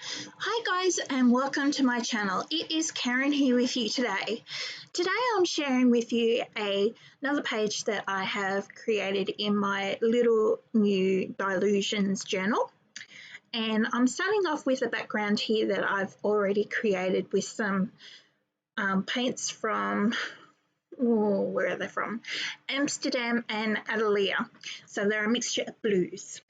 Hi guys and welcome to my channel. It is Karin here with you today. Today I'm sharing with you another page that I have created in my little new Dylusions journal. And I'm starting off with a background here that I've already created with some paints from, where are they from? Amsterdam and Atelier. So they're a mixture of blues.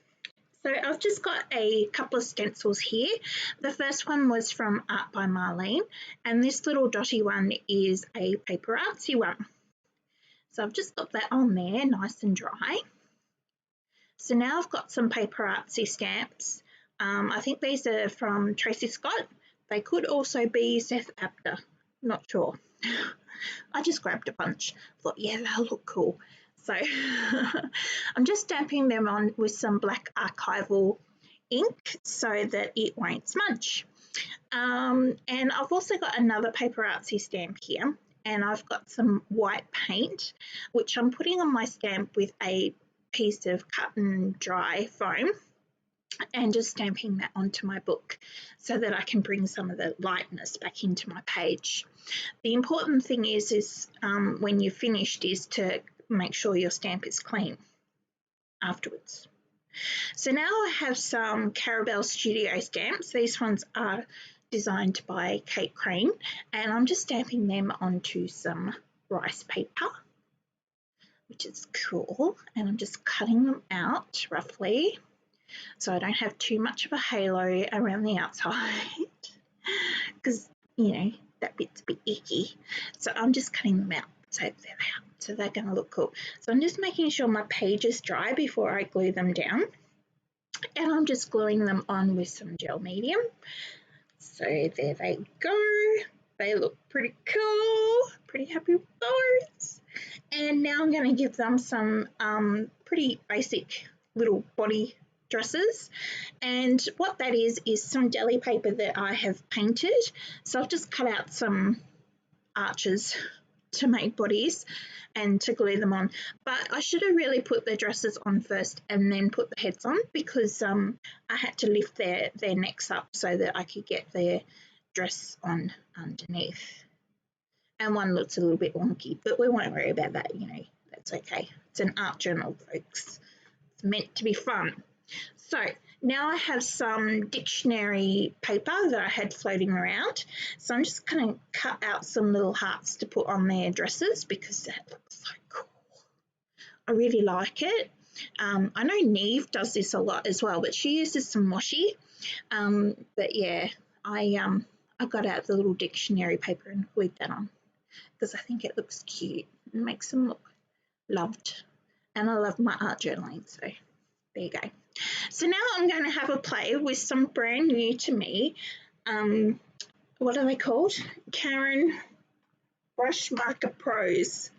So I've just got a couple of stencils here. The first one was from Art by Marlene, and this little dotty one is a Paperartsy one. So I've just got that on there, nice and dry. So now I've got some Paperartsy stamps. I think these are from Tracy Scott. They could also be Seth Apter, not sure. I just grabbed a bunch, thought, yeah, they'll look cool. So I'm just stamping them on with some black archival ink so that it won't smudge. And I've also got another Paperartsy stamp here, and I've got some white paint, which I'm putting on my stamp with a piece of cut and dry foam and just stamping that onto my book so that I can bring some of the lightness back into my page. The important thing is when you're finished is to make sure your stamp is clean afterwards. So now I have some Carabelle Studios stamps. These ones are designed by Karin, and I'm just stamping them onto some rice paper, which is cool, and I'm just cutting them out roughly so I don't have too much of a halo around the outside because, you know, that bit's a bit icky. So I'm just cutting them out. So there they are. So they're going to look cool. So I'm just making sure my page is dry before I glue them down. And I'm just gluing them on with some gel medium. So there they go. They look pretty cool. Pretty happy with those. And now I'm going to give them some pretty basic little body dresses, and what that is some deli paper that I have painted. So I've just cut out some arches to make bodies and to glue them on, but I should have really put the dresses on first and then put the heads on because I had to lift their necks up so that I could get their dress on underneath, and one looks a little bit wonky, but we won't worry about that, you know, that's okay. It's an art journal, folks. It's meant to be fun. So now I have some dictionary paper that I had floating around. So I'm just going to cut out some little hearts to put on their dresses because that looks so cool. I really like it. I know Neve does this a lot as well, but she uses some washi. But yeah, I got out the little dictionary paper and glued that on because I think it looks cute. It makes them look loved. And I love my art journaling, so there you go. So now I'm going to have a play with some brand new to me. What are they called? Karin Brush Marker Pros.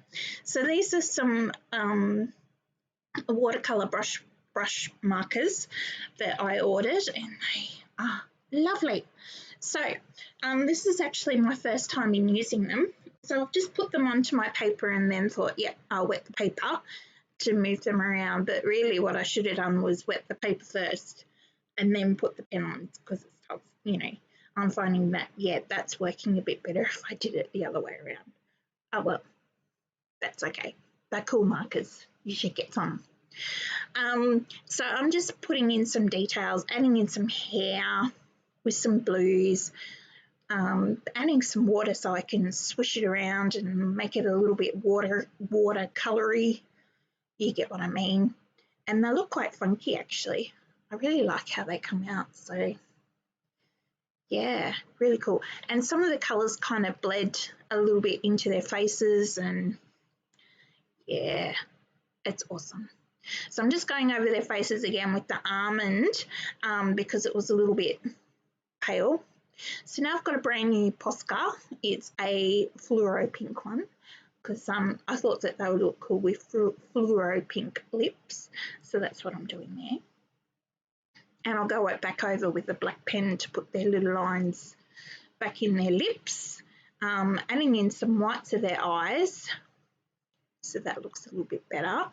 So these are some watercolor brush markers that I ordered, and they are lovely. So this is actually my first time in using them. So I've just put them onto my paper and then thought, yeah, I'll wet the paper to move them around, but really what I should have done was wet the paper first and then put the pen on because it's tough, you know. I'm finding that, yeah, that's working a bit better if I did it the other way around. Oh well, that's okay. They're cool markers. You should get some. So I'm just putting in some details, adding in some hair with some blues, adding some water so I can swish it around and make it a little bit watercolory. You get what I mean? And they look quite funky, actually. I really like how they come out. So, yeah, really cool. And some of the colours kind of bled a little bit into their faces, and yeah, it's awesome. So I'm just going over their faces again with the almond because it was a little bit pale. So now I've got a brand new Posca. It's a fluoro pink one, because I thought that they would look cool with fluoro pink lips. So that's what I'm doing there. And I'll go right back over with the black pen to put their little lines back in their lips, adding in some whites of their eyes. So that looks a little bit better.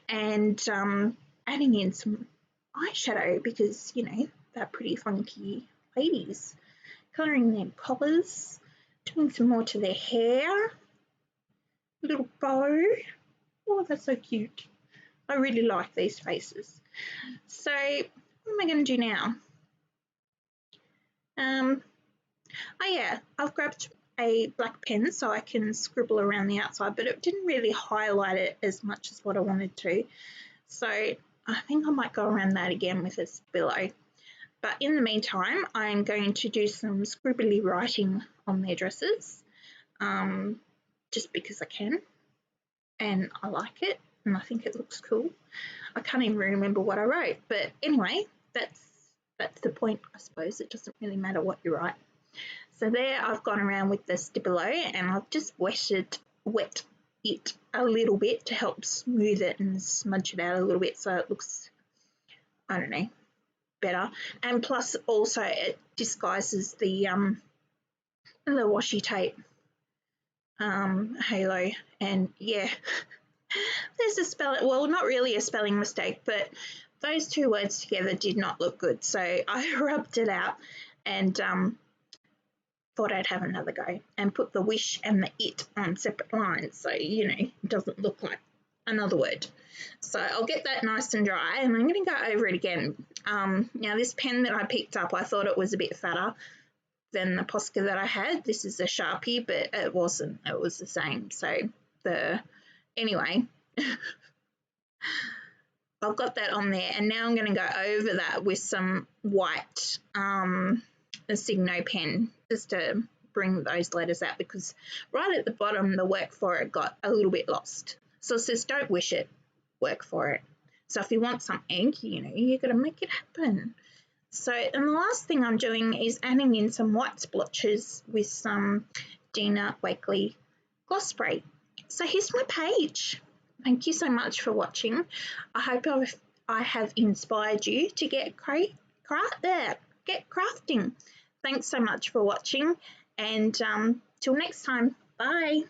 And adding in some eyeshadow because, you know, they're pretty funky ladies, colouring their collars, doing some more to their hair, little bow. Oh, that's so cute. I really like these faces. So what am I going to do now? Oh yeah, I've grabbed a black pen so I can scribble around the outside, but it didn't really highlight it as much as what I wanted to. So I think I might go around that again with a Stabilo. But in the meantime, I'm going to do some scribbly writing on their dresses, just because I can, and I like it, and I think it looks cool. I can't even remember what I wrote, but anyway, that's the point, I suppose. It doesn't really matter what you write. So there I've gone around with the Stabilo and I've just wet it a little bit to help smooth it and smudge it out a little bit so it looks, I don't know, better. And plus also it disguises the washi tape halo. And yeah, there's a spelling, well, not really a spelling mistake, but those two words together did not look good. So I rubbed it out and thought I'd have another go and put the wish and the it on separate lines so, you know, it doesn't look like another word. So I'll get that nice and dry and I'm going to go over it again. Now this pen that I picked up, I thought it was a bit fatter than the Posca that I had. This is a Sharpie, but it wasn't. It was the same. So anyway, I've got that on there and now I'm going to go over that with some white a Signo pen just to bring those letters out, because right at the bottom the work for it got a little bit lost. So it says don't wish it, work for it. So if you want something, you know, you got to make it happen. So, and the last thing I'm doing is adding in some white splotches with some Dina Wakley gloss spray. So here's my page. Thank you so much for watching. I hope I have inspired you to get crafting. Thanks so much for watching, and till next time, bye.